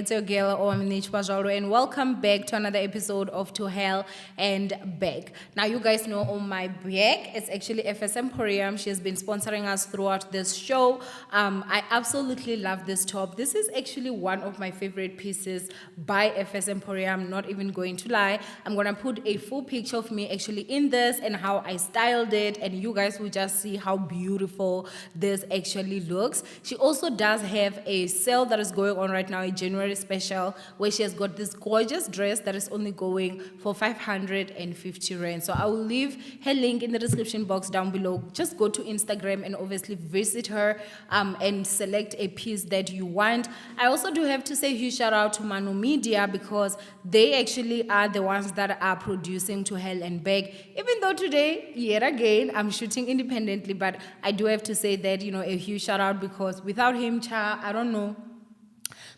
It's your girl, Owamie, and welcome back to another episode of To Hell and Back. Now, you guys know on my back, it's actually FS Emporium. She has been sponsoring us throughout this show. I absolutely love this top. This is actually one of my favorite pieces by FS Emporium, not even going to lie. I'm going to put a full picture of me actually in this and how I styled it, and you guys will just see how beautiful this actually looks. She also does have a sale that is going on right now, a January special, where she has got this gorgeous dress that is only going for 550 rand. So I will leave her link in the description box down below. Just go to Instagram and obviously visit her and select a piece that you want. I also do have to say huge shout out to Manu Media, because they actually are the ones that are producing To Hell and Back. Even though today, yet again, I'm shooting independently, but I do have to say that, a huge shout out, because without him, I don't know.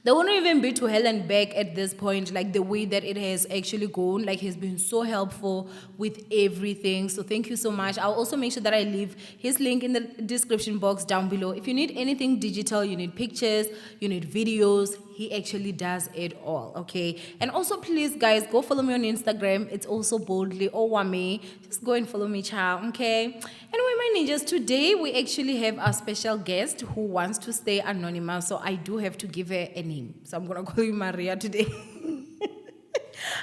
There won't even be To Hell and Back at this point, like the way that it has actually gone. Like, he's been so helpful with everything. So thank you so much. I'll also make sure that I leave his link in the description box down below. If you need anything digital, you need pictures, you need videos, he actually does it all, okay? And also, please, guys, go follow me on Instagram. It's also boldlyowamie. Just go and follow me, child, okay? Anyway, my ninjas, today we actually have a special guest who wants to stay anonymous, so I do have to give her a name. So I'm going to call you Maria today.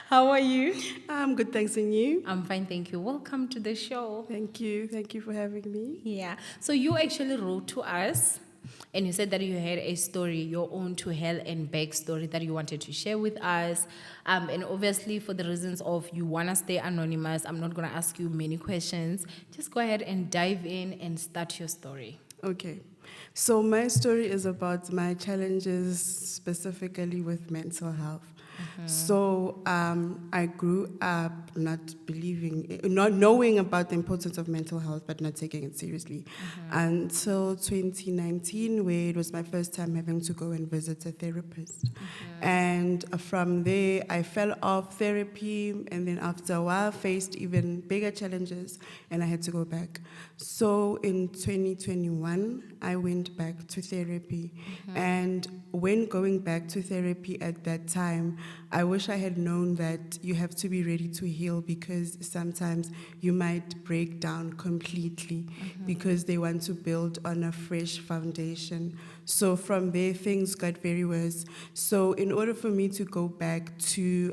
How are you? I'm good, thanks, and you? I'm fine, thank you. Welcome to the show. Thank you for having me. Yeah, so you actually wrote to us, and you said that you had a story, your own To Hell and Back story that you wanted to share with us. And obviously, for the reasons of you want to stay anonymous, I'm not going to ask you many questions. Just go ahead and dive in and start your story. Okay. So my story is about my challenges specifically with mental health. So I grew up not knowing about the importance of mental health, but not taking it seriously until 2019, where it was my first time having to go and visit a therapist. And from there, I fell off therapy, and then after a while, faced even bigger challenges, and I had to go back. So in 2021, I went back to therapy. And when going back to therapy at that time, I wish I had known that you have to be ready to heal, because sometimes you might break down completely because they want to build on a fresh foundation. So from there, things got very worse. So in order for me to go back to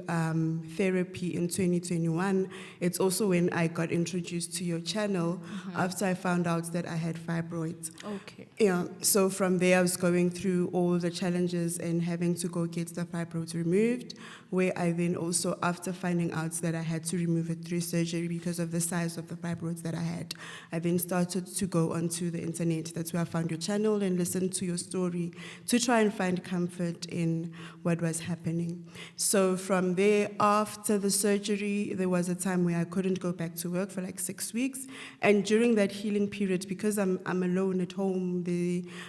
therapy in 2021, it's also when I got introduced to your channel after I found out that I had fibroids. Okay. Yeah, so from there I was going through all the challenges and having to go get the fibroids removed, where I then also, after finding out that I had to remove it through surgery because of the size of the fibroids that I had, I then started to go onto the internet. That's where I found your channel and listened to your story to try and find comfort in what was happening. So from there, after the surgery, there was a time where I couldn't go back to work for like 6 weeks. And during that healing period, because I'm alone at home,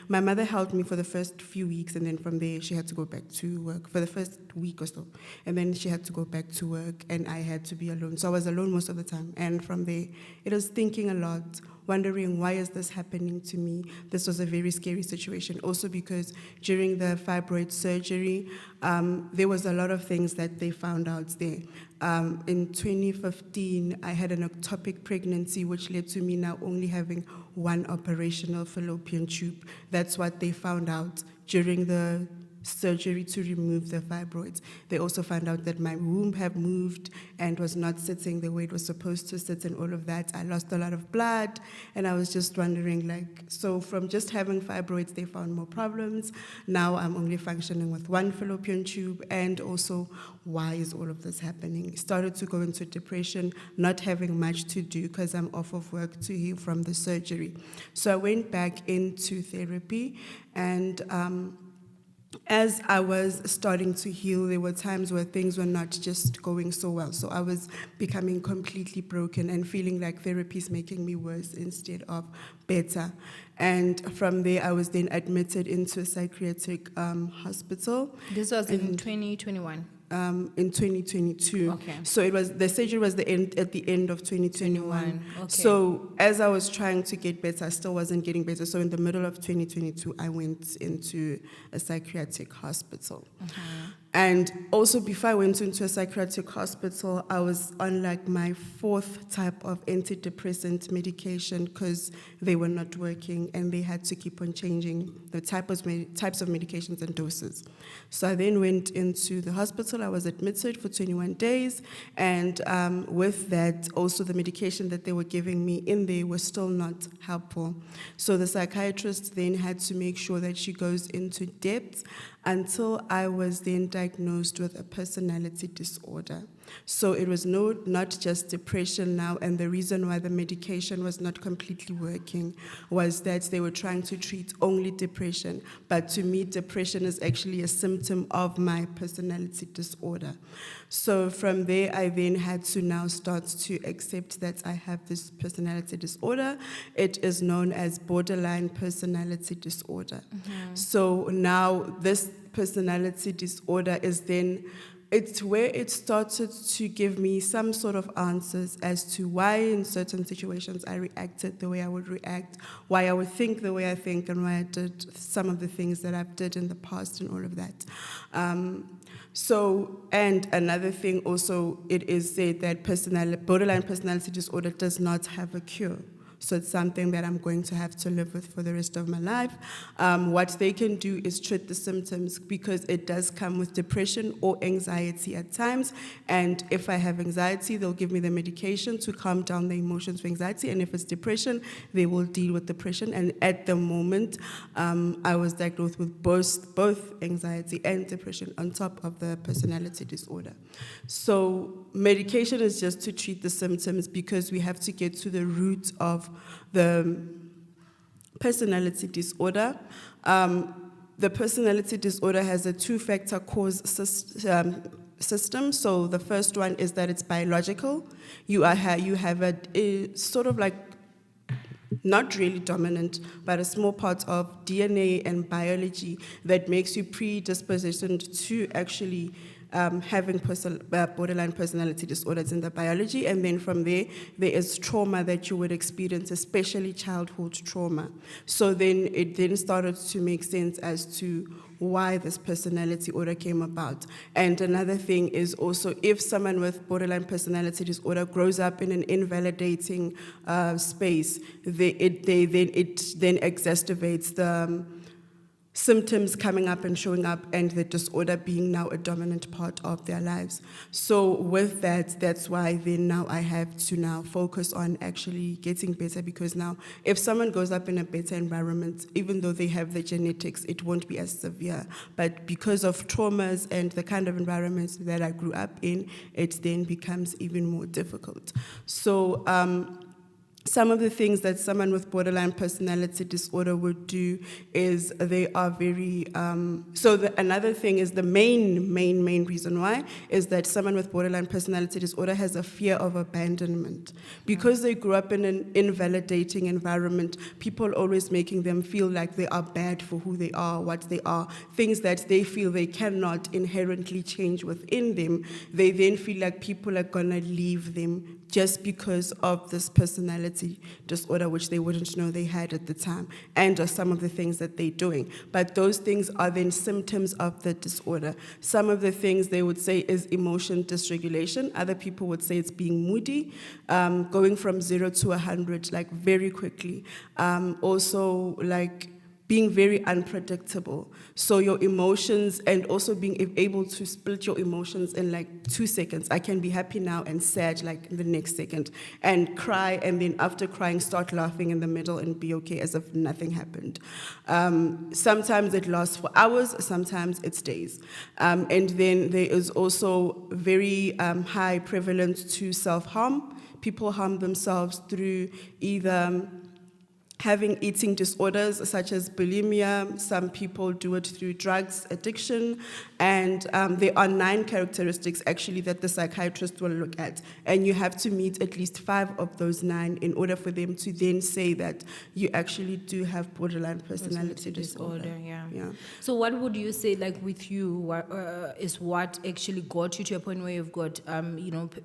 my mother helped me for the first few weeks, and then from there she had to go back to work for the first week or so. And then she had to go back to work, and I had to be alone. So I was alone most of the time. And from there, it was thinking a lot, wondering, why is this happening to me? This was a very scary situation. Also because during the fibroid surgery, there was a lot of things that they found out there. In 2015, I had an ectopic pregnancy, which led to me now only having one operational fallopian tube. That's what they found out during the surgery to remove the fibroids. They also found out that my womb had moved and was not sitting the way it was supposed to sit, and all of that. I lost a lot of blood, and I was just wondering, so from just having fibroids, they found more problems. Now I'm only functioning with one fallopian tube, and also, why is all of this happening? Started to go into depression, not having much to do because I'm off of work to heal from the surgery. So I went back into therapy, and as I was starting to heal, there were times where things were not just going so well. So I was becoming completely broken and feeling like therapy is making me worse instead of better. And from there, I was then admitted into a psychiatric hospital. This was in 2021? in 2022. Okay. So the surgery was at the end of 2021. Okay. So as I was trying to get better, I still wasn't getting better. So in the middle of 2022, I went into a psychiatric hospital. And also before I went into a psychiatric hospital, I was on like my 4th type of antidepressant medication because they were not working and they had to keep on changing the types of medications and doses. So I then went into the hospital. I was admitted for 21 days. And with that, also the medication that they were giving me in there was still not helpful. So the psychiatrist then had to make sure that she goes into depth until I was then diagnosed with a personality disorder. So it was not just depression now, and the reason why the medication was not completely working was that they were trying to treat only depression, but to me, depression is actually a symptom of my personality disorder. So from there, I then had to now start to accept that I have this personality disorder. It is known as borderline personality disorder. So now this personality disorder is then, it's where it started to give me some sort of answers as to why in certain situations I reacted the way I would react, why I would think the way I think, and why I did some of the things that I've did in the past and all of that. And another thing also, it is said that borderline personality disorder does not have a cure. So it's something that I'm going to have to live with for the rest of my life. What they can do is treat the symptoms because it does come with depression or anxiety at times. And if I have anxiety, they'll give me the medication to calm down the emotions of anxiety. And if it's depression, they will deal with depression. And at the moment, I was diagnosed with both anxiety and depression on top of the personality disorder. So medication is just to treat the symptoms because we have to get to the root of the personality disorder. The personality disorder has a 2-factor cause system. So the first one is that it's biological. You have a sort of like not really dominant, but a small part of DNA and biology that makes you predispositioned to actually having borderline personality disorders in the biology. And then from there is trauma that you would experience, especially childhood trauma. So then it then started to make sense as to why this personality disorder came about. And another thing is also if someone with borderline personality disorder grows up in an invalidating space, it then exacerbates the symptoms coming up and showing up, and the disorder being now a dominant part of their lives. So with that, that's why then now I have to now focus on actually getting better, because now if someone goes up in a better environment, even though they have the genetics, it won't be as severe. But because of traumas and the kind of environments that I grew up in, it then becomes even more difficult. So some of the things that someone with borderline personality disorder would do is they are very, another thing is the main reason why is that someone with borderline personality disorder has a fear of abandonment. Because they grew up in an invalidating environment, people always making them feel like they are bad for who they are, what they are, things that they feel they cannot inherently change within them. They then feel like people are gonna leave them just because of this personality disorder, which they wouldn't know they had at the time, and or some of the things that they're doing. But those things are then symptoms of the disorder. Some of the things they would say is emotion dysregulation. Other people would say it's being moody, going from 0 to 100, like very quickly. Also, like being very unpredictable. So your emotions, and also being able to split your emotions in like 2 seconds. I can be happy now and sad like in the next second, and cry, and then after crying start laughing in the middle and be okay as if nothing happened. Sometimes it lasts for hours, sometimes it's days. And then there is also very high prevalence to self-harm. People harm themselves through either having eating disorders such as bulimia. Some people do it through drugs addiction, and there are 9 characteristics actually that the psychiatrist will look at, and you have to meet at least 5 of those 9 in order for them to then say that you actually do have borderline personality disorder. Yeah. So what would you say, like with you, is what actually got you to a point where you've got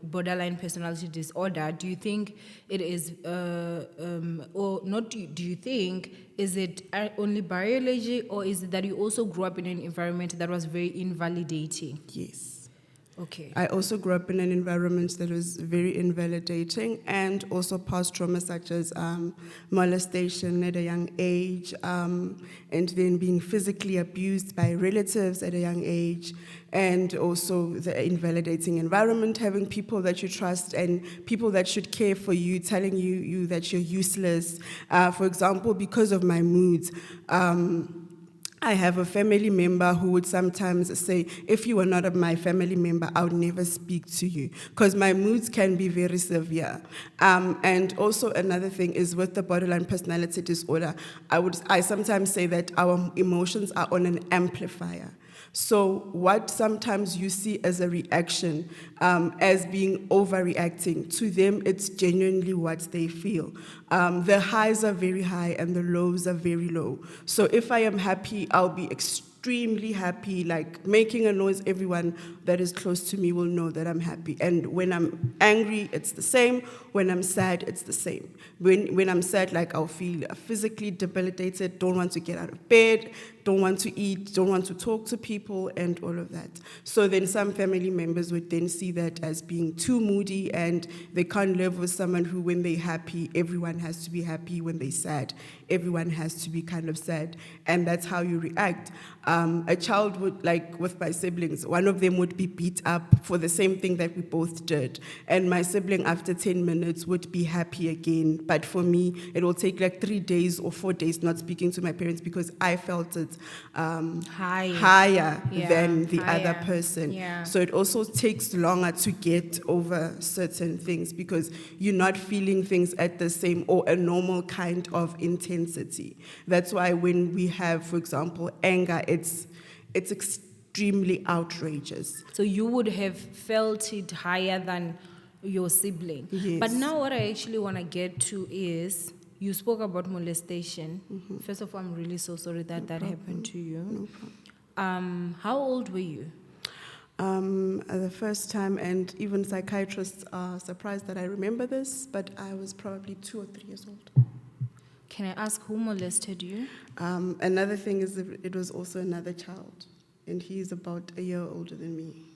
borderline personality disorder? Do you think it is or not? Do you think, is it only biology, or is it that you also grew up in an environment that was very invalidating? Yes. Okay. I also grew up in an environment that was very invalidating, and also past trauma such as molestation at a young age, and then being physically abused by relatives at a young age, and also the invalidating environment, having people that you trust and people that should care for you telling you that you're useless. For example, because of my moods, I have a family member who would sometimes say, if you were not my family member, I would never speak to you, because my moods can be very severe. And also another thing is with the borderline personality disorder, I sometimes say that our emotions are on an amplifier. So what sometimes you see as a reaction, as being overreacting, to them it's genuinely what they feel. The highs are very high and the lows are very low. So if I am happy, I'll be extremely happy, like making a noise. Everyone that is close to me will know that I'm happy. And when I'm angry, it's the same. When I'm sad, it's the same. When I'm sad, like I'll feel physically debilitated, don't want to get out of bed, don't want to eat, don't want to talk to people, and all of that. So then some family members would then see that as being too moody, and they can't live with someone who, when they're happy, everyone has to be happy. When they're sad, everyone has to be kind of sad. And that's how you react. A child would, like with my siblings, one of them would be beat up for the same thing that we both did. And my sibling, after 10 minutes, would be happy again. But for me, it will take like 3 days or 4 days not speaking to my parents, because I felt it higher than the other person. Yeah. So it also takes longer to get over certain things, because you're not feeling things at the same or a normal kind of intensity. That's why when we have, for example, anger, it's extremely outrageous. So you would have felt it higher than your sibling. Yes. But now what I actually want to get to is, you spoke about molestation. Mm-hmm. First of all, I'm really so sorry that happened to you. No problem. How old were you? The first time, and even psychiatrists are surprised that I remember this, but I was probably 2 or 3 years old. Can I ask who molested you? Another thing is it was also another child, and he's about a year older than me.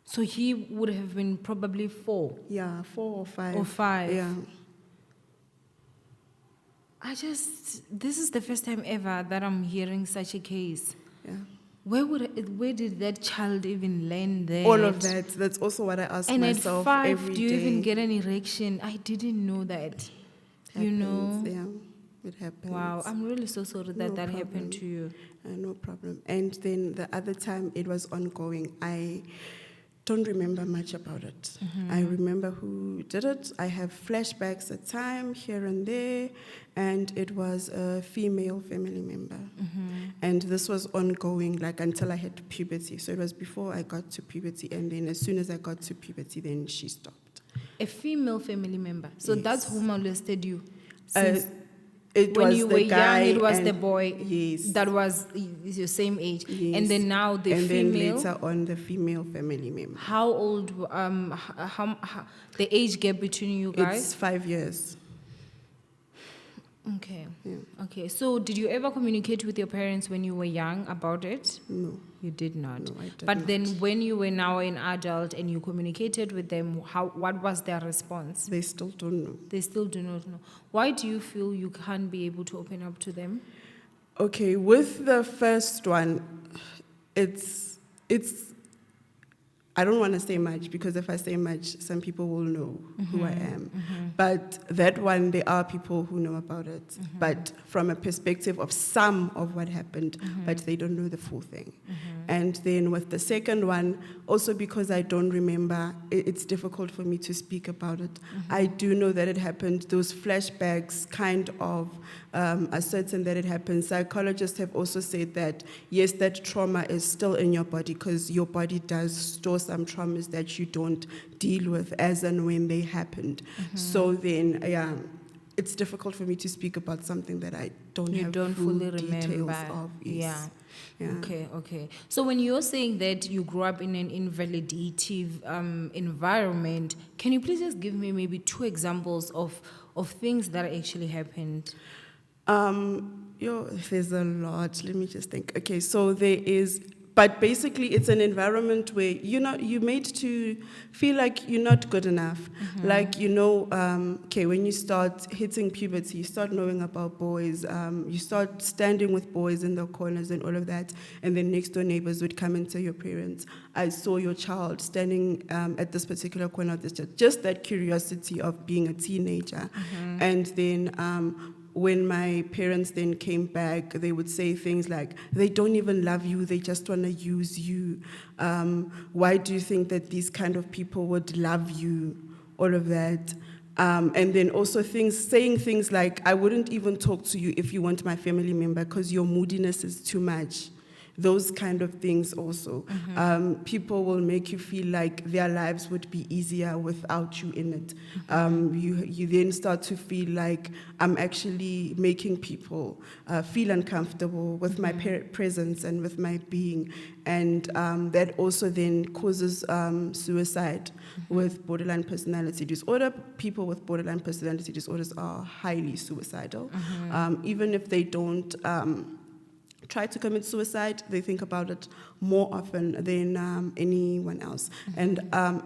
So he would have been probably 4. Yeah, 4 or 5. Or 5. Yeah. This is the first time ever that I'm hearing such a case. Yeah. Where did that child even learn that? All of that. That's also what I ask myself every day. And at 5, every do you day. even get an erection? I didn't know that. You know? Yeah, it happens. Wow, I'm really so sorry that happened to you. No problem. And then the other time it was ongoing. I don't remember much about it. Mm-hmm. I remember who did it. I have flashbacks at time here and there, and it was a female family member. Mm-hmm. And this was ongoing, like until I hit puberty. So it was before I got to puberty, and then as soon as I got to puberty, then she stopped. A female family member. So yes. That's who molested you. When you were young, it was the boy. Yes. That was your same age. Yes. And then now the female. And then later on, the female family member. How old? How the age gap between you guys? It's 5 years. Okay. Yeah. Okay. So, did you ever communicate with your parents when you were young about it? No. You did not. No, I did but not. then, when you were now an adult and you communicated with them, what was their response? They still don't know. They still do not know. Why do you feel you can't be able to open up to them? Okay, with the first one, it's I don't want to say much, because if I say much, some people will know who I am. Mm-hmm. But that one, there are people who know about it, but from a perspective of some of what happened, but they don't know the full thing. And then with the second one, also because I don't remember, it's difficult for me to speak about it. I do know that it happened. Those flashbacks kind of are certain that it happened. Psychologists have also said that, yes, that trauma is still in your body because your body does store some traumas that you don't deal with as and when they happened. So then, it's difficult for me to speak about something that I don't have full fully details remember. of. Yes. Yeah. Okay. So when you're saying that you grew up in an invalidative environment, can you please just give me maybe 2 examples of things that actually happened? There's a lot. Let me just think. Okay, so there is, but basically it's an environment where you're made to feel like you're not good enough. Like, when you start hitting puberty, you start knowing about boys, you start standing with boys in the corners and all of that, and then next door neighbors would come and tell your parents, I saw your child standing at this particular corner of this church. Just that curiosity of being a teenager. And then when my parents then came back, they would say things like, they don't even love you, they just want to use you. Why do you think that these kind of people would love you? All of that. And then also saying things like, I wouldn't even talk to you if you weren't my family member because your moodiness is too much. Those kind of things also. People will make you feel like their lives would be easier without you in it. You then start to feel like I'm actually making people feel uncomfortable with my presence and with my being. And that also then causes suicide with borderline personality disorder. People with borderline personality disorders are highly suicidal. Even if they don't try to commit suicide, they think about it more often than anyone else. And I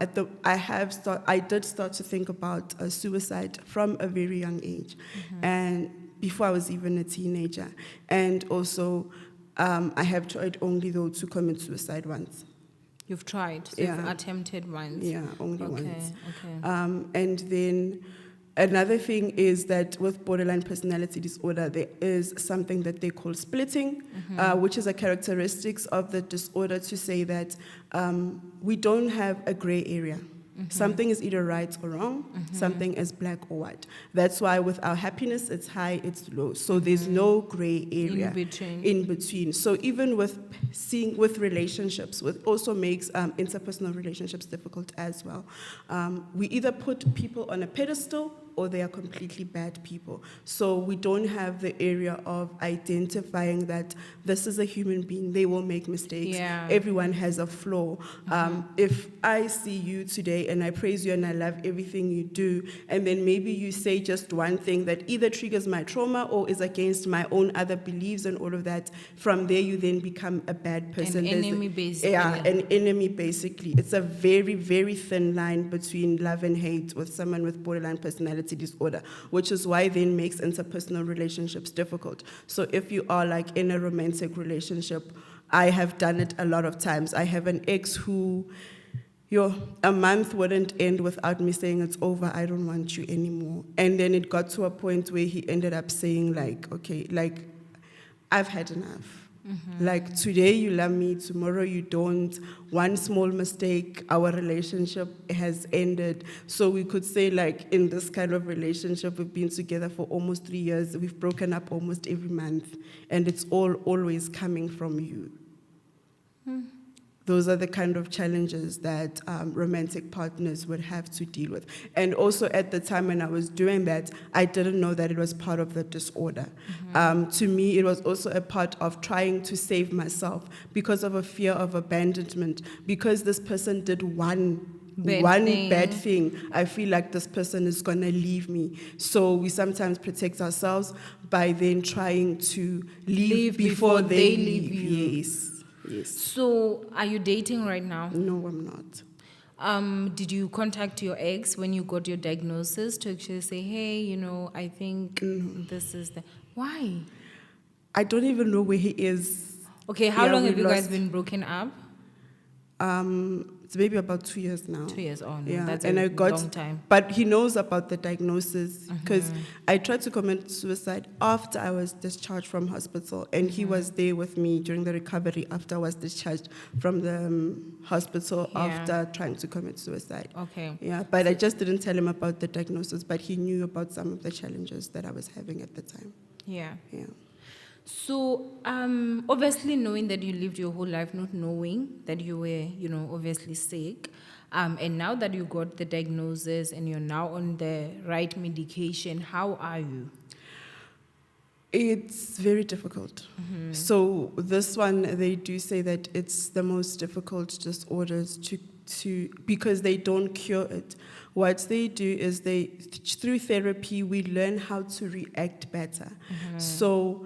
did start to think about suicide from a very young age, and before I was even a teenager. And also, I have tried only though to commit suicide once. You've tried, so you've attempted once. Yeah, only once. Okay. And then another thing is that with borderline personality disorder, there is something that they call splitting, which is a characteristics of the disorder to say that we don't have a gray area. Something is either right or wrong, something is black or white. That's why with our happiness, it's high, it's low. So there's no gray area in between. So even with relationships, what also makes interpersonal relationships difficult as well. We either put people on a pedestal or they are completely bad people. So we don't have the area of identifying that this is a human being, they will make mistakes. Yeah. Everyone has a flaw. If I see you today and I praise you and I love everything you do, and then maybe you say just one thing that either triggers my trauma or is against my own other beliefs and all of that, from there you then become a bad person. An enemy, basically. Yeah, an enemy, basically. It's a very, very thin line between love and hate with someone with borderline personality disorder, which is why then makes interpersonal relationships difficult. So if you are like in a romantic relationship, I have done it a lot of times. I have an ex who, a month wouldn't end without me saying it's over, I don't want you anymore. And then it got to a point where he ended up saying like, okay, like, I've had enough. Like, today you love me, tomorrow you don't. One small mistake, our relationship has ended. So we could say, like, in this kind of relationship, we've been together for almost 3 years. We've broken up almost every month. And it's always coming from you. Those are the kind of challenges that romantic partners would have to deal with. And also at the time when I was doing that, I didn't know that it was part of the disorder. To me, it was also a part of trying to save myself because of a fear of abandonment. Because this person did one bad thing, I feel like this person is going to leave me. So we sometimes protect ourselves by then trying to leave before they leave you. Yes. So, are you dating right now? No, I'm not. Did you contact your ex when you got your diagnosis to actually say, hey, I think this is the... Why? I don't even know where he is. Okay, how long have you guys been broken up? it's maybe about 2 years now. 2 years on. Yeah, That's and a I got, long time. but he knows about the diagnosis because I tried to commit suicide after I was discharged from hospital, and he was there with me during the recovery after I was discharged from the hospital Yeah. after trying to commit suicide. Okay. Yeah, but I just didn't tell him about the diagnosis, but he knew about some of the challenges that I was having at the time. Yeah. Yeah. So, obviously, knowing that you lived your whole life not knowing that you were, obviously sick, and now that you got the diagnosis and you're now on the right medication, how are you? It's very difficult. So this one, they do say that it's the most difficult disorders to because they don't cure it. What they do is through therapy, we learn how to react better. So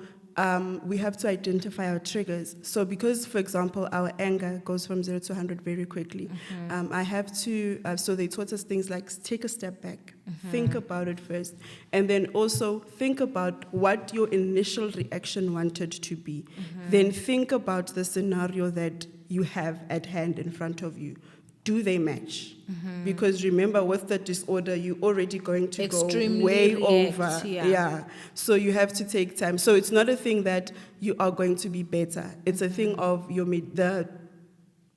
we have to identify our triggers. So because, for example, our anger goes from 0 to 100 very quickly, I have to, so they taught us things like take a step back, think about it first, and then also think about what your initial reaction wanted to be. Then think about the scenario that you have at hand in front of you. Do they match? Because remember, with the disorder, you're already going to Extremely go way react, over. yeah. So you have to take time. So it's not a thing that you are going to be better. It's a thing of the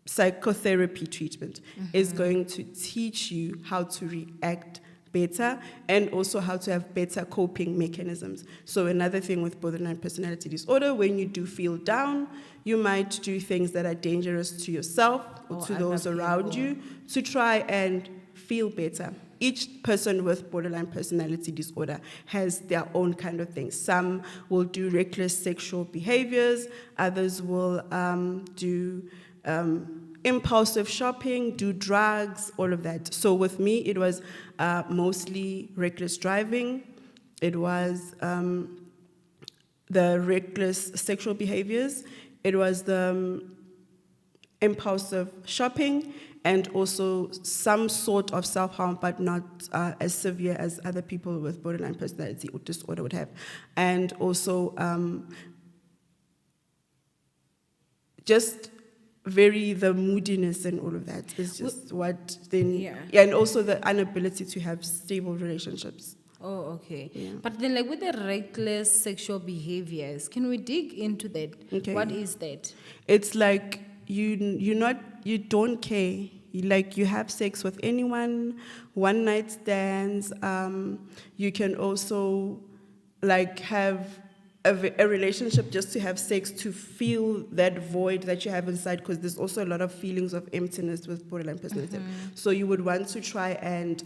psychotherapy treatment is going to teach you how to react better and also how to have better coping mechanisms. So another thing with borderline personality disorder, when you do feel down, you might do things that are dangerous to yourself or to those around you to try and feel better. Each person with borderline personality disorder has their own kind of things. Some will do reckless sexual behaviors, others will do impulsive shopping, do drugs, all of that. So with me, it was mostly reckless driving. It was the reckless sexual behaviors. It was the impulsive shopping and also some sort of self-harm, but not as severe as other people with borderline personality disorder would have. And also just the moodiness and all of that is just what then, and also the inability to have stable relationships. Oh, okay. Yeah. But then, like with the reckless sexual behaviors, can we dig into that? Okay. What is that? It's like you don't care. You have sex with anyone, one night stands. You can also have a relationship just to have sex, to feel that void that you have inside, because there's also a lot of feelings of emptiness with borderline personality. So you would want to try and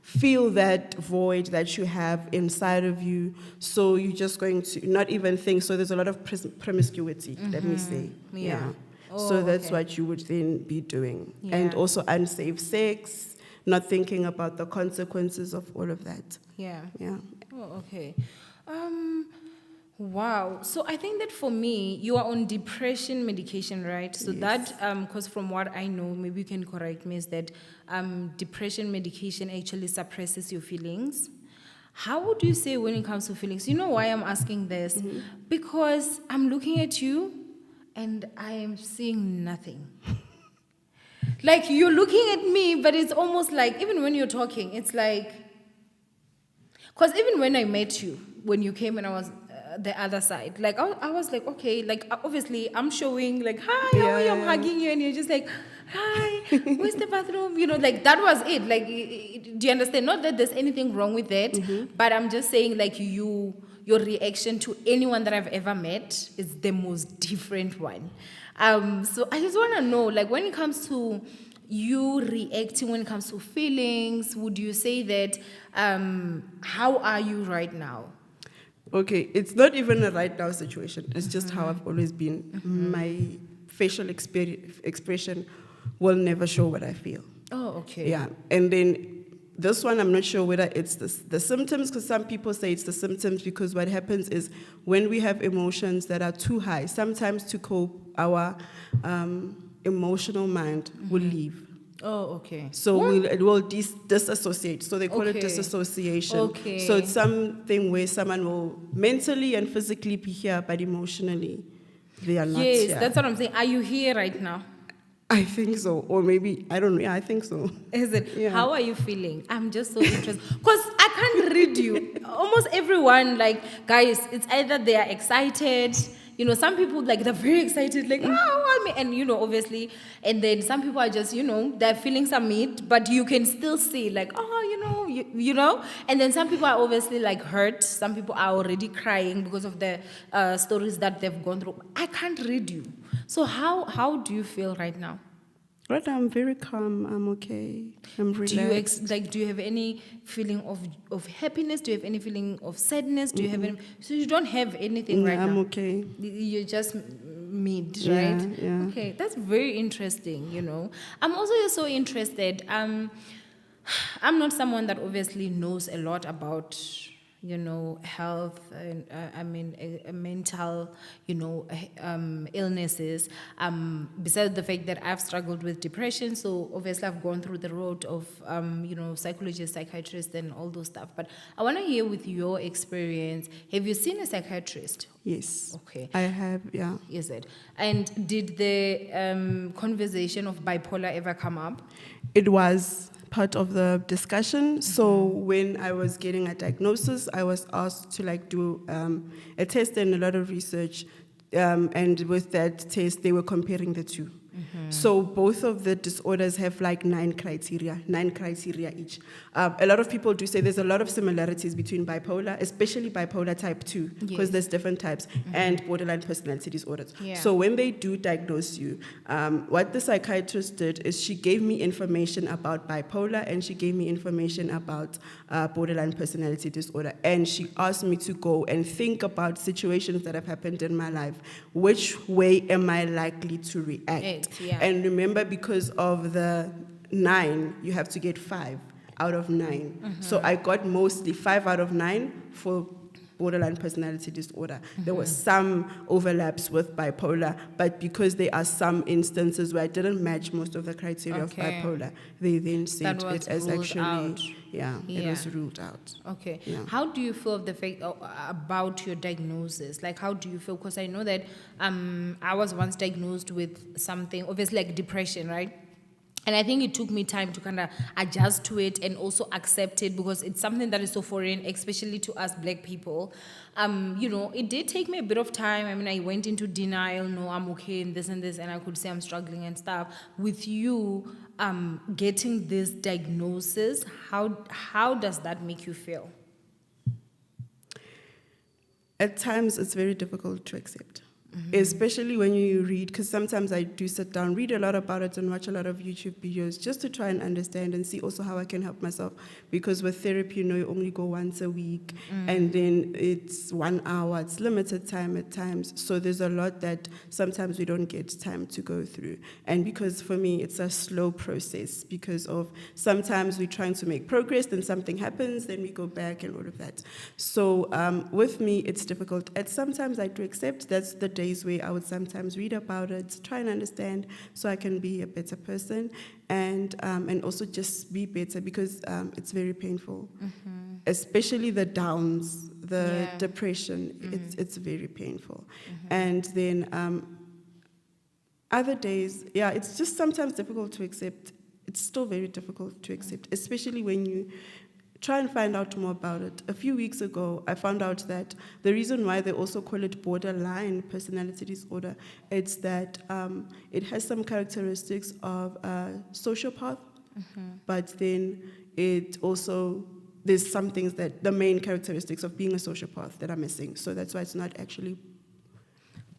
feel that void that you have inside of you. So you're just going to not even think. So there's a lot of promiscuity, let me say. Yeah. Oh, so that's okay. what you would then be doing. Yeah. And also unsafe sex, not thinking about the consequences of all of that. Yeah. Yeah. Oh, okay. Wow. So I think that for me, you are on depression medication, right? So Yes. that, because from what I know, maybe you can correct me, is that depression medication actually suppresses your feelings. How would you say when it comes to feelings? You know why I'm asking this? Because I'm looking at you and I am seeing nothing. Like you're looking at me, but it's almost like, even when you're talking, it's like, because even when I met you, when you came and I was the other side, like I was like, okay, like obviously I'm showing like, hi, how are you? I'm hugging you, and you're just like, hi, where's the bathroom? Like that was it. Like, do you understand? Not that there's anything wrong with that, but I'm just saying like your reaction to anyone that I've ever met is the most different one. So I just want to know, like, when it comes to you reacting, when it comes to feelings, would you say that, how are you right now? Okay, it's not even a right now situation. It's just how I've always been. My facial expression will never show what I feel. Oh, okay. Yeah, and then this one, I'm not sure whether it's the symptoms, because some people say it's the symptoms, because what happens is when we have emotions that are too high, sometimes to cope, our emotional mind will leave. Oh, okay. So it will disassociate. So they call it disassociation. Okay. So it's something where someone will mentally and physically be here, but emotionally they are not Yes, here. that's what I'm saying. Are you here right now? I think so. Or maybe, I don't know. Yeah, I think so. Is it? Yeah. How are you feeling? I'm just so interested. Because I can't read you. Almost everyone, like, guys, it's either they are excited, some people, like, they're very excited, like, and, obviously, and then some people are just, they're feeling some meat, but you can still see, like, and then some people are obviously, like, hurt. Some people are already crying because of the stories that they've gone through. I can't read you. So how do you feel right now? Right now, I'm very calm. I'm okay. I'm relaxed. Do you have any feeling of happiness? Do you have any feeling of sadness? Do you have any? So you don't have anything right now. I'm okay. You're just mid, Yeah, right? yeah. Okay, that's very interesting. I'm also so interested. I'm not someone that obviously knows a lot about health and mental, illnesses. Besides the fact that I've struggled with depression, so obviously I've gone through the road of, psychologist, psychiatrist, and all those stuff. But I want to hear with your experience. Have you seen a psychiatrist? Yes. Okay. I have, yeah. Is it? And did the conversation of bipolar ever come up? It was part of the discussion. So when I was getting a diagnosis, I was asked to do a test and a lot of research. And with that test, they were comparing the two. So both of the disorders have 9 criteria each. A lot of people do say there's a lot of similarities between bipolar, especially bipolar type 2, because there's different types, and borderline personality disorders. Yeah. So when they do diagnose you, what the psychiatrist did is she gave me information about bipolar and she gave me information about borderline personality disorder. And she asked me to go and think about situations that have happened in my life. Which way am I likely to react? Yeah. And remember, because of the 9, you have to get 5 out of 9. So I got mostly 5 out of 9 for borderline personality disorder. There were some overlaps with bipolar, but because there are some instances where I didn't match most of the criteria of bipolar, they then said it as actually, it was ruled out. Okay. Yeah. How do you feel the fact about your diagnosis? Like, how do you feel? Because I know that I was once diagnosed with something, obviously like depression, right? And I think it took me time to kind of adjust to it and also accept it, because it's something that is so foreign, especially to us Black people. It did take me a bit of time. I mean, I went into denial, no, I'm okay, and this, and I could say I'm struggling and stuff. With you getting this diagnosis, how does that make you feel? At times, it's very difficult to accept. Especially when you read, because sometimes I do sit down, read a lot about it and watch a lot of YouTube videos just to try and understand and see also how I can help myself. Because with therapy, you only go once a week and then it's 1 hour, it's limited time at times. So there's a lot that sometimes we don't get time to go through. And because for me, it's a slow process because of sometimes we're trying to make progress, then something happens, then we go back and all of that. So with me, it's difficult. And sometimes I do accept that's the days where I would sometimes read about it, try and understand so I can be a better person and also just be better because it's very painful. Especially the downs, the depression, it's very painful. And then other days, it's just sometimes difficult to accept. It's still very difficult to accept, especially when you try and find out more about it. A few weeks ago, I found out that the reason why they also call it borderline personality disorder, it's that it has some characteristics of a sociopath, but then it also, there's some things that, the main characteristics of being a sociopath that are missing. So that's why it's not actually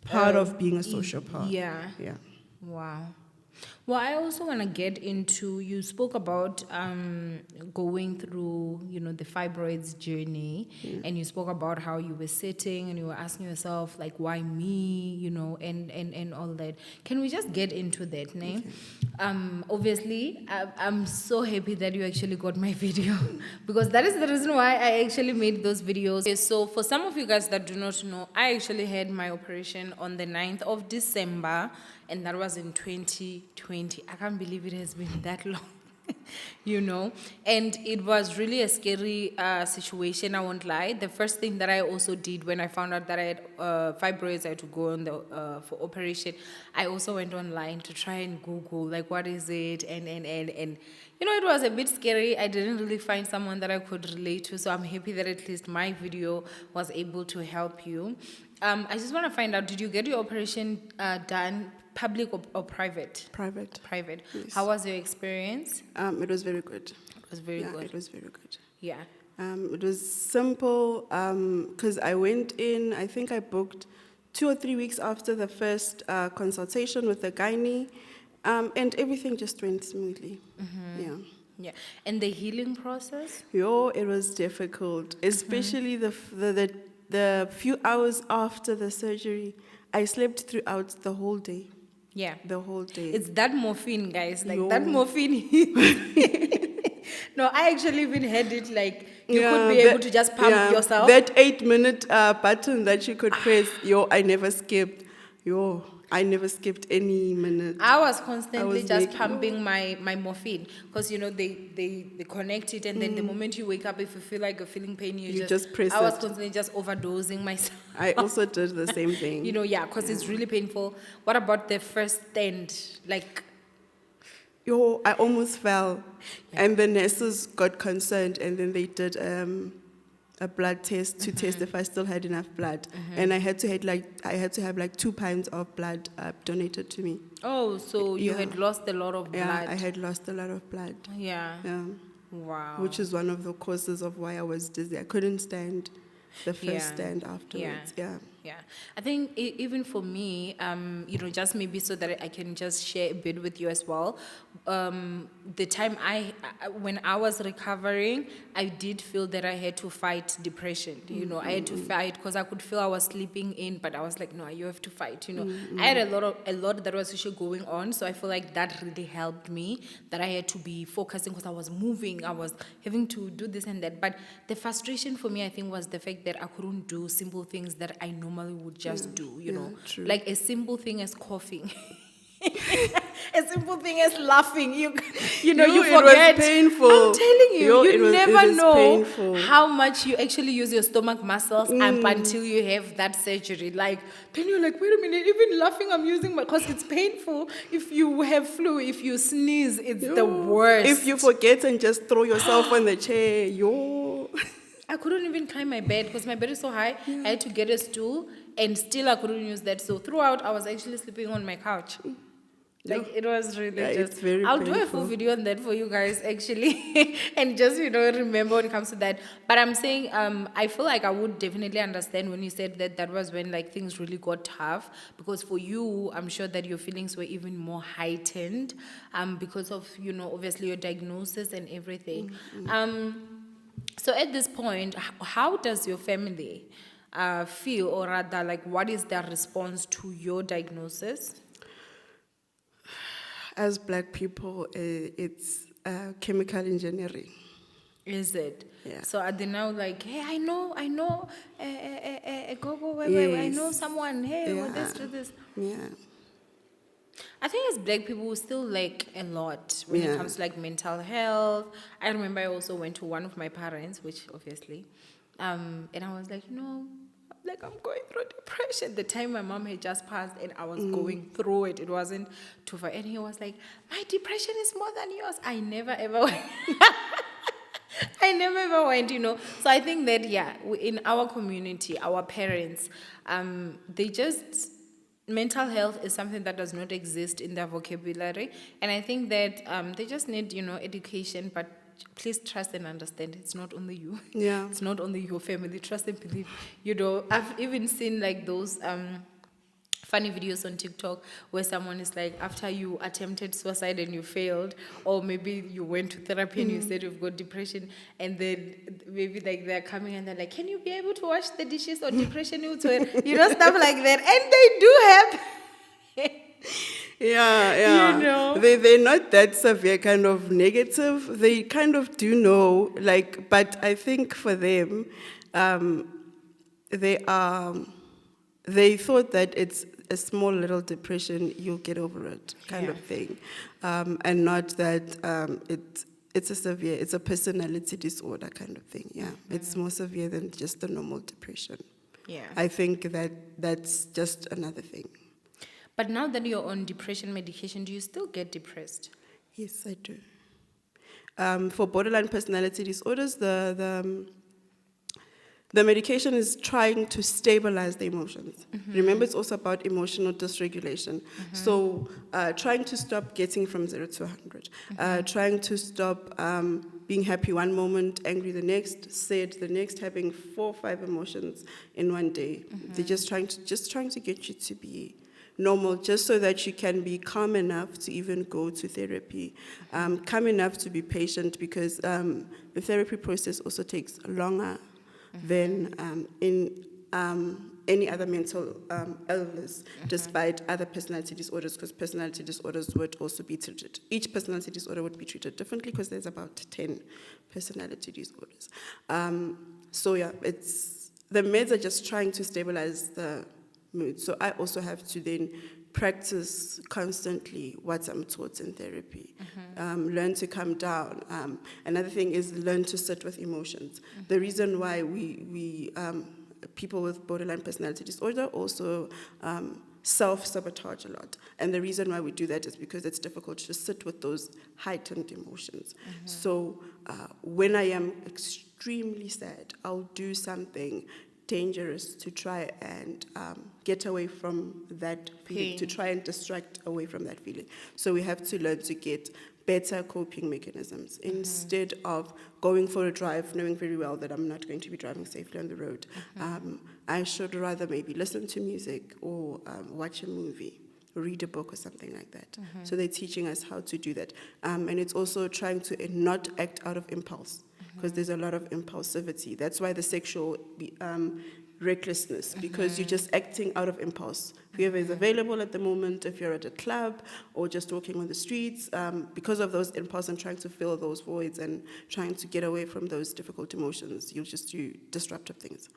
part of being a sociopath. Yeah. Wow. Well, I also want to get into, you spoke about going through, the fibroids journey, and you spoke about how you were sitting and you were asking yourself, like, why me, and all that. Can we just get into that, Nay? Okay. Obviously, I'm so happy that you actually got my video because that is the reason why I actually made those videos. Okay, so for some of you guys that do not know, I actually had my operation on the 9th of December, and that was in 2020. I can't believe it has been that long. you know. And it was really a scary situation, I won't lie. The first thing that I also did when I found out that I had fibroids, I had to go on the for operation, I also went online to try and Google, like, what is it? And you know, it was a bit scary. I didn't really find someone that I could relate to, so I'm happy that at least my video was able to help you. I just want to find out, did you get your operation done public or private? Private. Private. Yes. How was your experience? It was very good. It was very good. It was very good. Yeah. It was simple because I went in, I think I booked 2 or 3 weeks after the first consultation with the gynae, and everything just went smoothly. Yeah. Yeah. And the healing process? It was difficult, especially the few hours after the surgery. I slept throughout the whole day. Yeah. The whole day. It's that morphine, guys. Like, Yo. that morphine. No, I actually even had it, like, you could be able to just pump yourself. That 8-minute button that you could press, I never skipped. I never skipped any minute. I was constantly just making- pumping my morphine because, you know, they connect it, and then the moment you wake up, if you feel like you're feeling pain, you just press I was it. constantly just overdosing myself. I also did the same thing. You know, yeah, because it's really painful. What about the first stand? Like, I almost fell. And the nurses got concerned, and then they did a blood test to test if I still had enough blood. And I had to have like 2 pints of blood donated to me. oh, so you Yeah. had lost a lot of blood. Yeah, I had lost a lot of blood. Yeah. Yeah. Wow. Which is one of the causes of why I was dizzy. I couldn't stand the first Yeah. stand afterwards. Yeah. Yeah, I think even for me, you know, just maybe so that I can just share a bit with you as well. The time when I was recovering, I did feel that I had to fight depression. You know, I had to fight because I could feel I was sleeping in, but I was like, no, you have to fight. You know, I had a lot that was actually going on, so I feel like that really helped me. That I had to be focusing because I was moving, I was having to do this and that. But the frustration for me, I think, was the fact that I couldn't do simple things that I normally would just do, you know, true. like a simple thing as coughing, a simple thing as laughing. You know, you forget. It was painful. I'm telling you, you never know painful. how much you actually use your stomach muscles up until you have that surgery. Like, then you're like, wait a minute, even laughing, I'm using my, because it's painful. If you have flu, if you sneeze, it's the worst. If you forget and just throw yourself on the chair, I couldn't even climb my bed because my bed is so high. I had to get a stool, and still I couldn't use that. So throughout, I was actually sleeping on my couch. Like, it was really it's very I'll do a painful. full video on that for you guys, actually, and just, you know, remember when it comes to that. But I'm saying, I feel like I would definitely understand when you said that was when, like, things really got tough, because for you, I'm sure that your feelings were even more heightened, because of, you know, obviously your diagnosis and everything. So at this point, how does your family feel, or rather, like, what is their response to your diagnosis? As Black people, it's chemical engineering. Is it? Yeah. So are they now like, hey, I know, go, wait, I know someone, hey, well, this, do this. Yeah. I think as Black people, we still like a lot when it comes to, like, mental health. I remember I also went to one of my parents, which obviously, and I was like, you know, like, I'm going through depression. The time my mom had just passed and I was going through it, it wasn't too far. And he was like, my depression is more than yours. I never ever went. I never ever went, you know. So I think that, yeah, in our community, our parents, they just, mental health is something that does not exist in their vocabulary. And I think that they just need, you know, education, but please trust and understand, it's not only you. Yeah. It's not only your family. Trust and believe. You know, I've even seen, like, those funny videos on TikTok where someone is like, after you attempted suicide and you failed, or maybe you went to therapy and you said you've got depression, and then maybe, like, they're coming and they're like, can you be able to wash the dishes or depression? You know, stuff like that. And they do have. Yeah. You know? They're not that severe kind of negative. They kind of do know, like, but I think for them, they thought that it's a small little depression, you'll get over it kind of thing. And not that it's a personality disorder kind of thing, yeah. It's more severe than just the normal depression. Yeah. I think that's just another thing. But now that you're on depression medication, do you still get depressed? Yes, I do. For borderline personality disorders, the medication is trying to stabilize the emotions. Remember, it's also about emotional dysregulation. So trying to stop getting from 0 to 100. Trying to stop being happy one moment, angry the next, sad the next, having 4 or 5 emotions in one day. They're just trying to get you to be normal, just so that you can be calm enough to even go to therapy, calm enough to be patient, because the therapy process also takes longer than in any other mental illness, despite other personality disorders, because personality disorders would also be treated. Each personality disorder would be treated differently, because there's about 10 personality disorders. So yeah, the meds are just trying to stabilize the mood. So I also have to then practice constantly what I'm taught in therapy. Learn to calm down. Another thing is learn to sit with emotions. The reason why we people with borderline personality disorder also self-sabotage a lot. And the reason why we do that is because it's difficult to sit with those heightened emotions. So when I am extremely sad, I'll do something dangerous to try and get away from that feeling, Pain. to try and distract away from that feeling. So we have to learn to get better coping mechanisms instead of going for a drive knowing very well that I'm not going to be driving safely on the road. I should rather maybe listen to music or watch a movie, read a book or something like that. So they're teaching us how to do that. And it's also trying to not act out of impulse, because there's a lot of impulsivity. That's why the sexual recklessness, because you're just acting out of impulse. Whoever is available at the moment, if you're at a club or just walking on the streets, because of those impulse and trying to fill those voids and trying to get away from those difficult emotions, you'll just do disruptive things.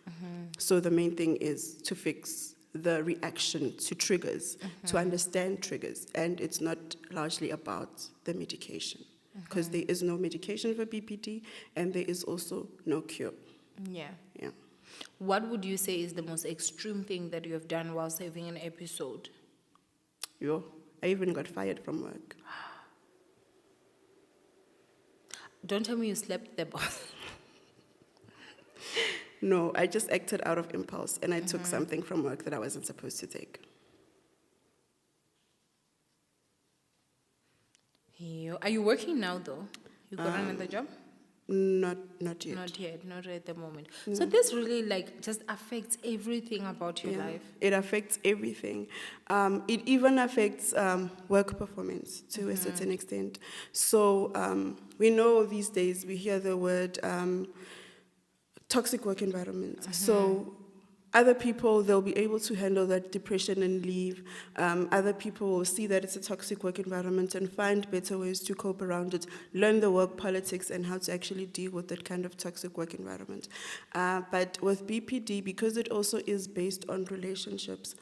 So the main thing is to fix the reaction to triggers, to understand triggers, and it's not largely about the medication, because there is no medication for BPD and there is also no cure. Yeah. Yeah. What would you say is the most extreme thing that you have done while saving an episode? I even got fired from work. Don't tell me you slept the boss. No, I just acted out of impulse, and I took something from work that I wasn't supposed to take. Are you working now, though? You got another job? Not yet. Not yet, not at the moment. So this really just affects everything about your life. It affects everything. It even affects work performance to a certain extent. So we know these days we hear the word toxic work environment. So other people, they'll be able to handle that depression and leave. Other people will see that it's a toxic work environment and find better ways to cope around it, learn the work politics and how to actually deal with that kind of toxic work environment. But with BPD, because it also is based on relationships,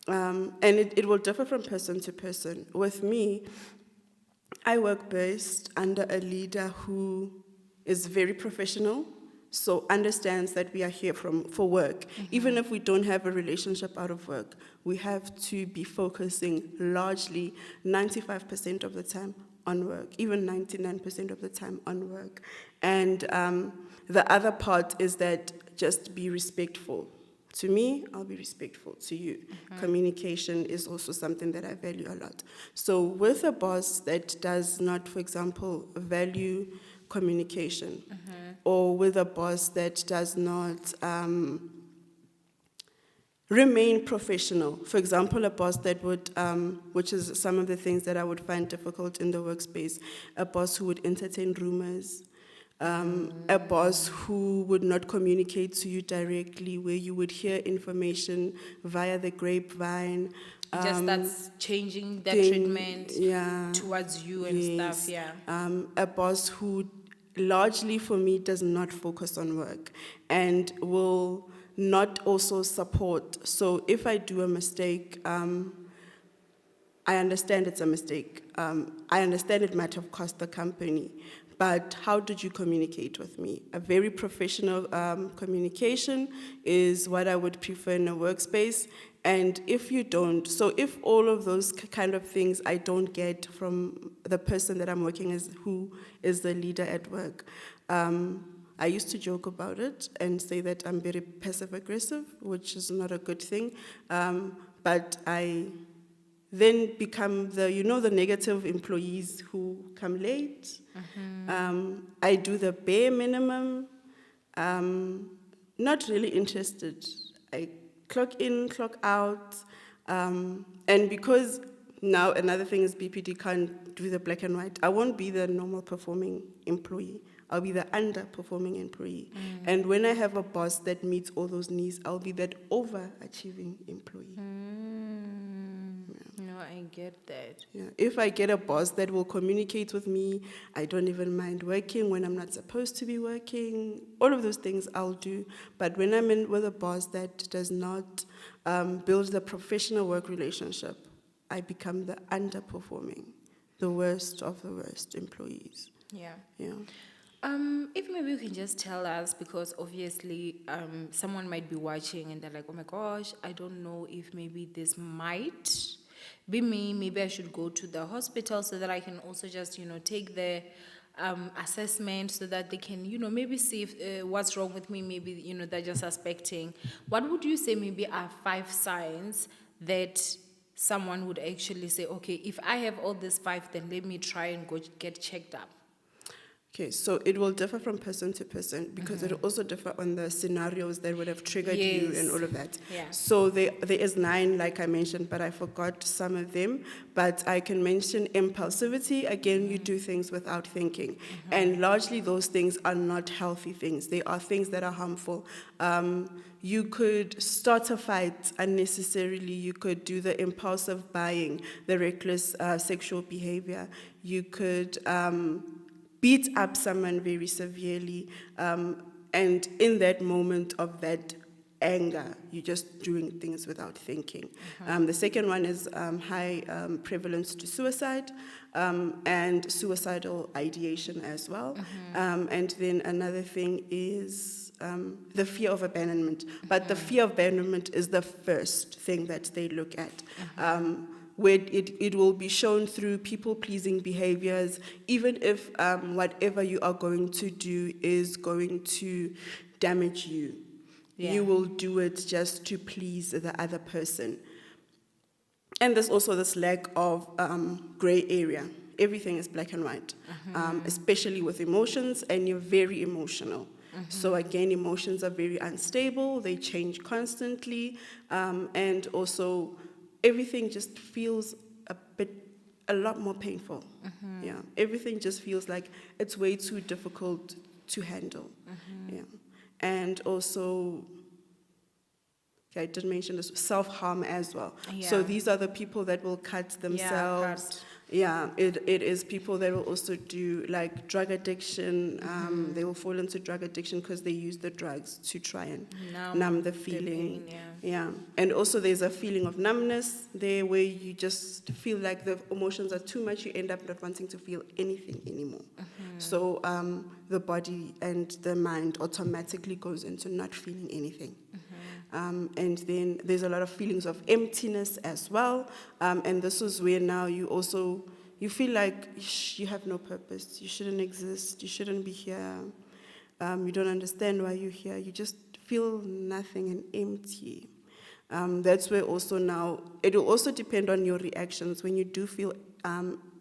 and it will differ from person to person. With me, I work best under a leader who is very professional, so understands that we are here for work. Even if we don't have a relationship out of work, we have to be focusing largely 95% of the time on work, even 99% of the time on work. And the other part is that just be respectful. To me, I'll be respectful to you. Communication is also something that I value a lot. So with a boss that does not, for example, value communication, or with a boss that does not remain professional. For example, a boss that would, which is some of the things that I would find difficult in the workspace, a boss who would entertain rumors, a boss who would not communicate to you directly, where you would hear information via the grapevine. Just that's changing their treatment towards you and stuff, A boss who largely for me does not focus on work and will not also support. So if I do a mistake, I understand it's a mistake. I understand it might have cost the company, but how did you communicate with me? A very professional communication is what I would prefer in a workspace. And if you don't, so if all of those kind of things I don't get from the person that I'm working as, who is the leader at work, I used to joke about it and say that I'm very passive-aggressive, which is not a good thing. But I then become the negative employees who come late. I do the bare minimum. Not really interested. I clock in, clock out. And because now another thing is BPD can't do the black and white, I won't be the normal performing employee. I'll be the underperforming employee. And when I have a boss that meets all those needs, I'll be that overachieving employee. No, I get that. Yeah. If I get a boss that will communicate with me, I don't even mind working when I'm not supposed to be working. All of those things I'll do. But when I'm in with a boss that does not build the professional work relationship, I become the underperforming, the worst of the worst employees. Yeah. Yeah. If maybe you can just tell us, because obviously someone might be watching and they're like, oh my gosh, I don't know if maybe this might be me. Maybe I should go to the hospital so that I can also just, take the assessment so that they can, maybe see if, what's wrong with me. Maybe, they're just suspecting. What would you say maybe are 5 signs that someone would actually say, okay, if I have all these 5, then let me try and go get checked up? Okay, so it will differ from person to person because it will also differ on the scenarios that would have triggered you and all of that. Yeah. So there is 9, like I mentioned, but I forgot some of them. But I can mention impulsivity. Again, you do things without thinking. And largely those things are not healthy things. They are things that are harmful. You could start a fight unnecessarily. You could do the impulsive buying, the reckless sexual behavior. You could beat up someone very severely, and in that moment of that anger, you're just doing things without thinking. The second one is high prevalence to suicide and suicidal ideation as well. And then another thing is the fear of abandonment. But the fear of abandonment is the first thing that they look at. Where it will be shown through people-pleasing behaviors, even if whatever you are going to do is going to damage you. Yeah. You will do it just to please the other person. And there's also this lack of gray area. Everything is black and white, especially with emotions, and you're very emotional. So again, emotions are very unstable, they change constantly, and also everything just feels a lot more painful. Yeah, everything just feels like it's way too difficult to handle. Yeah, and also, I did mention this, self-harm as well. Yeah. So these are the people that will cut themselves. Yeah, it is people that will also do like drug addiction. They will fall into drug addiction because they use the drugs to try and numb the feeling. Pain, yeah, and also there's a feeling of numbness there where you just feel like the emotions are too much. You end up not wanting to feel anything anymore. So the body and the mind automatically goes into not feeling anything. And then there's a lot of feelings of emptiness as well. And this is where now you feel like you have no purpose. You shouldn't exist. You shouldn't be here. You don't understand why you're here. You just feel nothing and empty. That's where also now, it will also depend on your reactions. When you do feel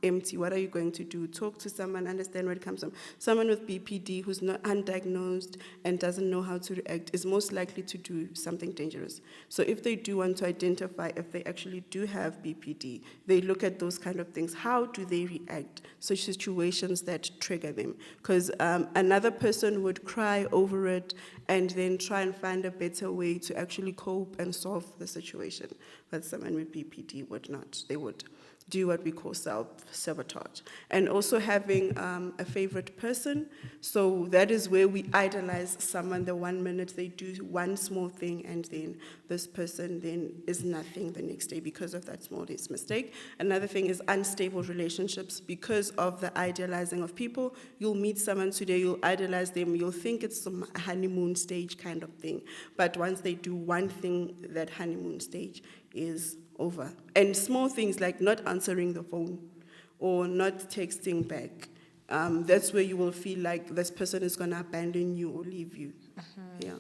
empty, what are you going to do? Talk to someone, understand where it comes from. Someone with BPD who's not undiagnosed and doesn't know how to react is most likely to do something dangerous. So if they do want to identify if they actually do have BPD, they look at those kind of things. How do they react? Such situations that trigger them. Because another person would cry over it and then try and find a better way to actually cope and solve the situation. But someone with BPD would not. They would do what we call self-sabotage. And also having a favorite person. So that is where we idolize someone. The 1 minute they do one small thing, and then this person then is nothing the next day because of that small mistake. Another thing is unstable relationships. Because of the idealizing of people, you'll meet someone today, you'll idolize them, you'll think it's some honeymoon stage kind of thing. But once they do one thing, that honeymoon stage is over. And small things like not answering the phone or not texting back, that's where you will feel like this person is going to abandon you or leave you. Yeah.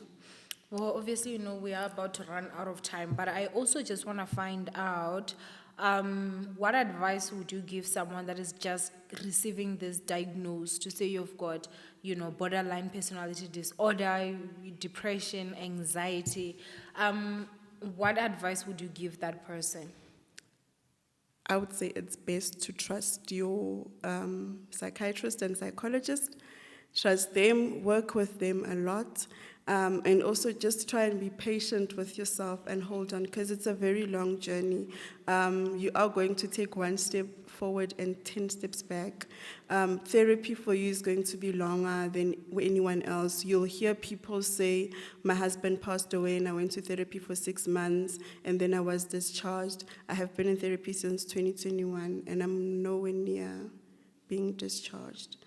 Well, obviously, we are about to run out of time, but I also just want to find out what advice would you give someone that is just receiving this diagnosis, to say you've got, borderline personality disorder, depression, anxiety. What advice would you give that person? I would say it's best to trust your psychiatrist and psychologist. Trust them, work with them a lot, and also just try and be patient with yourself and hold on, because it's a very long journey. You are going to take one step forward and 10 steps back. Therapy for you is going to be longer than anyone else. You'll hear people say, my husband passed away and I went to therapy for 6 months and then I was discharged. I have been in therapy since 2021 and I'm nowhere near being discharged.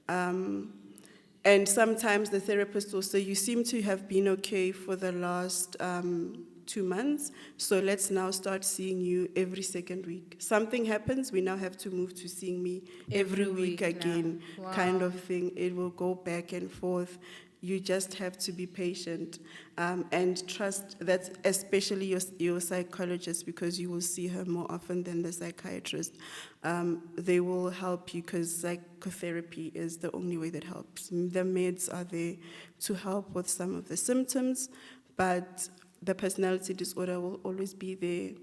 And sometimes the therapist will say, you seem to have been okay for the last 2 months, so let's now start seeing you every second week. Something happens, we now have to move to seeing me every week again, Wow. kind of thing. It will go back and forth. You just have to be patient and trust that, especially your psychologist, because you will see her more often than the psychiatrist. They will help you, because psychotherapy is the only way that helps. The meds are there to help with some of the symptoms, but the personality disorder will always be there,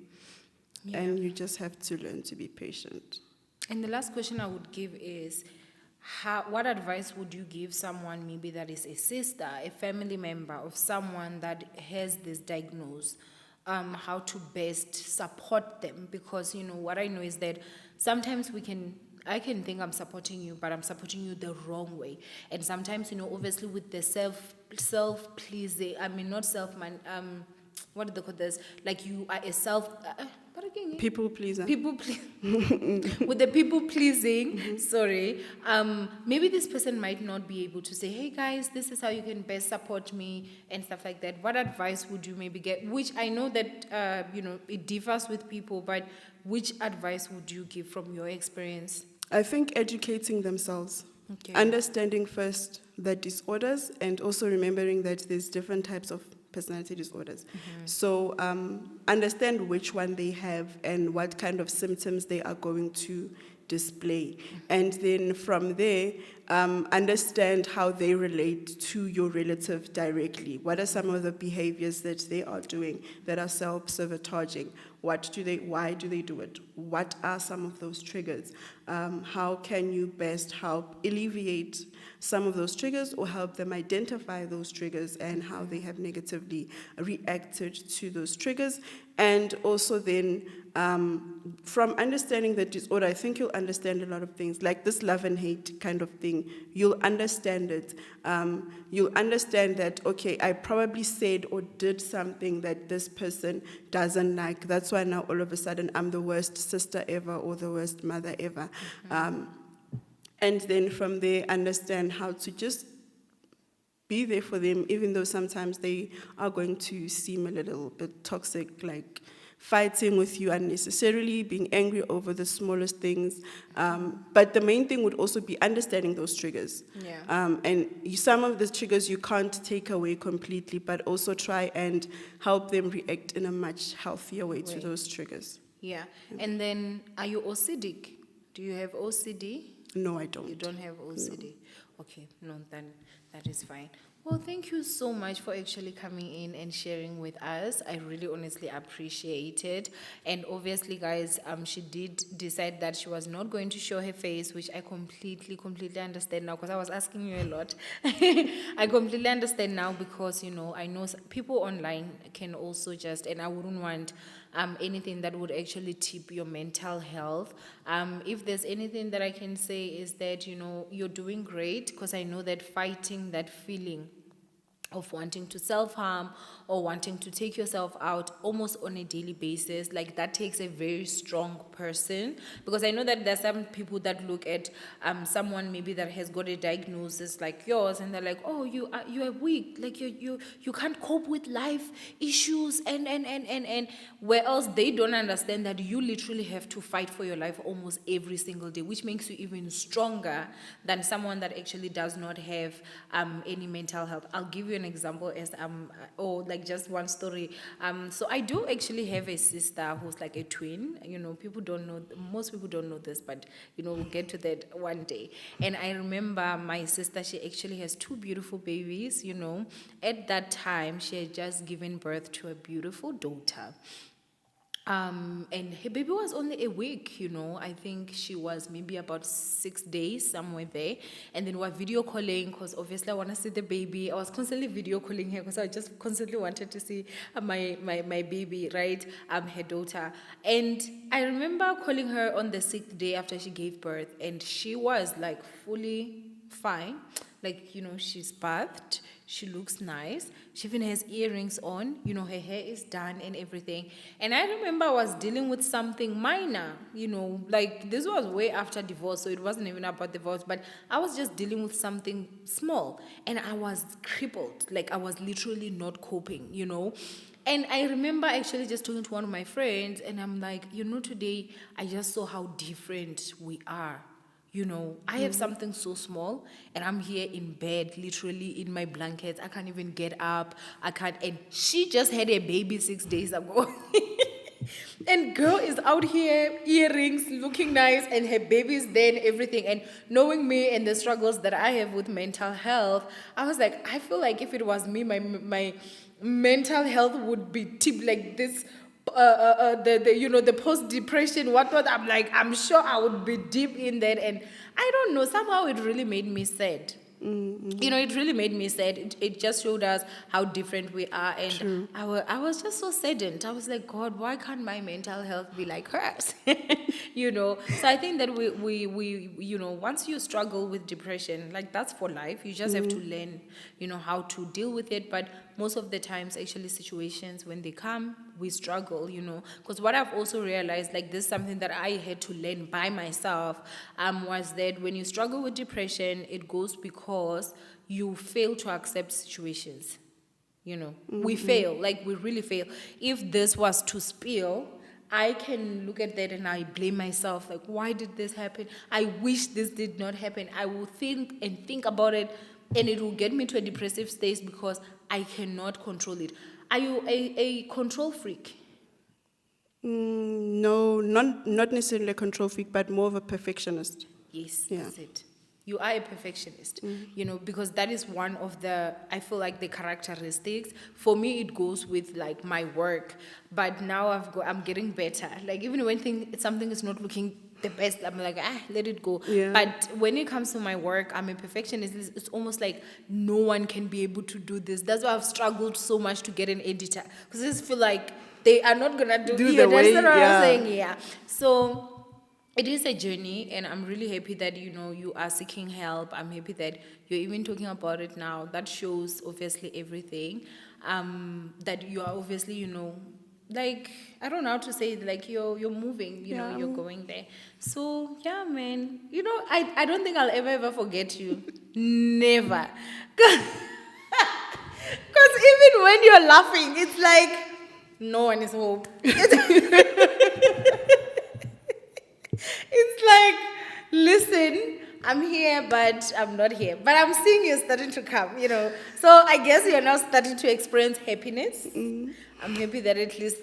and you just have to learn to be patient. And the last question I would give is, what advice would you give someone maybe that is a sister, a family member of someone that has this diagnosis, how to best support them? Because, what I know is that sometimes I can think I'm supporting you, but I'm supporting you the wrong way. And sometimes, obviously with the self-pleasing, what do they call this? Like you are a what again? People pleaser. With the people pleasing, sorry, maybe this person might not be able to say, hey guys, this is how you can best support me and stuff like that. What advice would you maybe get? Which I know that, it differs with people, but which advice would you give from your experience? I think educating themselves. Okay. Understanding first the disorders, and also remembering that there's different types of personality disorders. So understand which one they have and what kind of symptoms they are going to display. And then from there, understand how they relate to your relative directly. What are some of the behaviors that they are doing that are self-sabotaging? Why do they do it? What are some of those triggers? How can you best help alleviate some of those triggers, or help them identify those triggers and how they have negatively reacted to those triggers? And also then, from understanding the disorder, I think you'll understand a lot of things, like this love and hate kind of thing. You'll understand it. You'll understand that, okay, I probably said or did something that this person doesn't like. That's why now all of a sudden I'm the worst sister ever or the worst mother ever. And then from there, understand how to just be there for them, even though sometimes they are going to seem a little bit toxic, like fighting with you unnecessarily, being angry over the smallest things. But the main thing would also be understanding those triggers. Yeah. And some of the triggers you can't take away completely, but also try and help them react in a much healthier way to those triggers. Yeah. And then, are you OCD? Do you have OCD? No, I don't. You don't have OCD? No. Okay, no, then that is fine. Well, thank you so much for actually coming in and sharing with us. I really honestly appreciate it. And obviously, guys, she did decide that she was not going to show her face, which I completely understand now because I was asking you a lot. I completely understand now because, I know people online can also just, and I wouldn't want anything that would actually tip your mental health. If there's anything that I can say is that, you're doing great because I know that fighting that feeling of wanting to self-harm or wanting to take yourself out almost on a daily basis, like that takes a very strong person, because I know that there's some people that look at someone maybe that has got a diagnosis like yours and they're like, oh, you are weak, like you can't cope with life issues and where else they don't understand that you literally have to fight for your life almost every single day, which makes you even stronger than someone that actually does not have any mental health. I'll give you an example as or like just one story. So I do actually have a sister who's like a twin. Most people don't know this, but we'll get to that one day. And I remember my sister, she actually has two beautiful babies. At that time she had just given birth to a beautiful daughter. And her baby was only a week, I think she was maybe about 6 days, somewhere there. And then we're video calling because obviously I want to see the baby. I was constantly video calling her because I just constantly wanted to see my baby, right? Her daughter. And I remember calling her on the 6th day after she gave birth, and she was like fully fine. Like, she's bathed, she looks nice, she even has earrings on, her hair is done and everything. And I remember I was dealing with something minor, like this was way after divorce, so it wasn't even about divorce, but I was just dealing with something small and I was crippled, like I was literally not coping. And I remember actually just talking to one of my friends and I'm like, today I just saw how different we are. I have something so small and I'm here in bed, literally in my blankets. I can't even get up. I can't. And she just had a baby 6 days ago. And girl is out here, earrings, looking nice, and her baby's there and everything. And knowing me and the struggles that I have with mental health, I was like, I feel like if it was me, my mental health would be tipped like this. The post depression, what I'm like, I'm sure I would be deep in that, and I don't know, somehow it really made me sad. It really made me sad. It just showed us how different we are, and True. I was just so saddened. I was like, God, why can't my mental health be like hers? So I think that we once you struggle with depression, like that's for life. You just have to learn, how to deal with it. But most of the times, actually, situations when they come, we struggle, because what I've also realized, like this is something that I had to learn by myself, was that when you struggle with depression, it goes because you fail to accept situations. We fail, like we really fail. If this was to spill, I can look at that and I blame myself, like, why did this happen? I wish this did not happen. I will think about it, and it will get me to a depressive state because I cannot control it. Are you a control freak? No, not necessarily a control freak, but more of a perfectionist. Yes, Yeah. that's it. You are a perfectionist, because that is one of the, I feel like, the characteristics. For me, it goes with like my work, but now I'm getting better. Like even when something is not looking the best, I'm like, let it go. Yeah. But when it comes to my work, I'm a perfectionist. It's almost like no one can be able to do this. That's why I've struggled so much to get an editor, because I just feel like they are not gonna do the way, that's what yeah. I'm saying. Yeah. So it is a journey, and I'm really happy that you are seeking help. I'm happy that you're even talking about it now. That shows obviously everything. That you are obviously like, I don't know how to say it, like you're moving. Yeah. You're going there. So yeah, man. I don't think I'll ever forget you. Never. Because even when you're laughing, it's like no one is home. It's like, listen, I'm here, but I'm not here. But I'm seeing you starting to come, you know. So I guess you're now starting to experience happiness. I'm happy that at least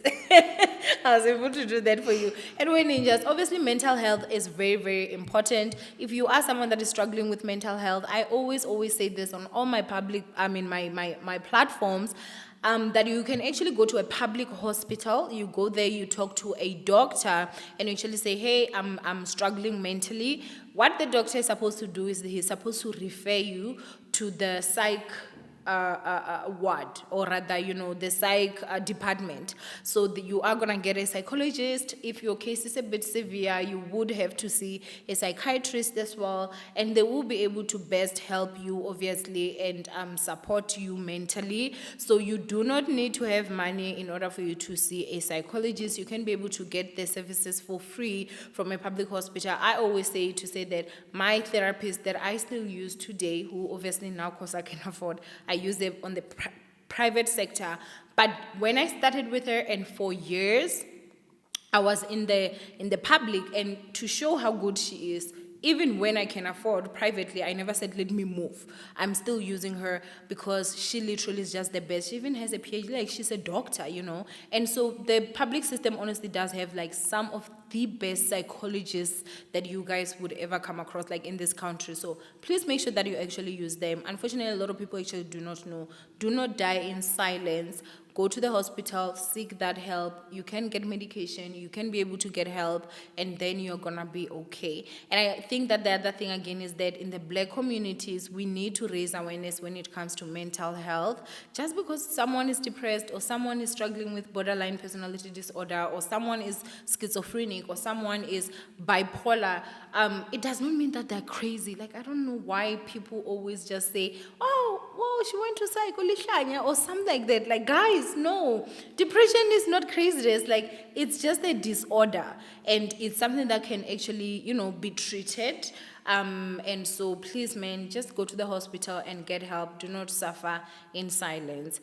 I was able to do that for you. Anyway, ninjas, obviously mental health is very, very important. If you are someone that is struggling with mental health, I always say this on all my my platforms. That you can actually go to a public hospital. You go there, you talk to a doctor, and you actually say, "Hey, I'm struggling mentally." What the doctor is supposed to do is he's supposed to refer you to the psych ward, or rather, you know, the psych department. So you are gonna get a psychologist. If your case is a bit severe, you would have to see a psychiatrist as well, and they will be able to best help you, obviously, and support you mentally. So you do not need to have money in order for you to see a psychologist. You can be able to get the services for free from a public hospital. I always say that my therapist that I still use today, who obviously now, because I can afford, I use them on the private sector. But when I started with her, and for years, I was in the public, and to show how good she is, even when I can afford privately, I never said, let me move. I'm still using her because she literally is just the best. She even has a PhD, like she's a doctor, you know. And so the public system honestly does have like some of the best psychologists that you guys would ever come across, like in this country. So please make sure that you actually use them. Unfortunately, a lot of people actually do not know. Do not die in silence. Go to the hospital, seek that help. You can get medication, you can be able to get help, and then you're gonna be okay. And I think that the other thing again is that in the Black communities, we need to raise awareness when it comes to mental health. Just because someone is depressed, or someone is struggling with borderline personality disorder, or someone is schizophrenic, or someone is bipolar, it does not mean that they're crazy. Like, I don't know why people always just say, oh, well, she went to psycho, or something like that. Like, guys, no, depression is not craziness. Like, it's just a disorder, and it's something that can actually, you know, be treated. And so please, man, just go to the hospital and get help. Do not suffer in silence.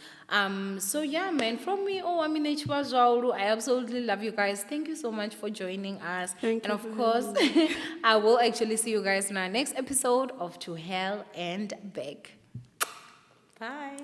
So yeah, man, from me, Owamie, I absolutely love you guys. Thank you so much for joining us. Thank and you of for course, I will actually see you guys in our next episode of To Hell and Back. Bye.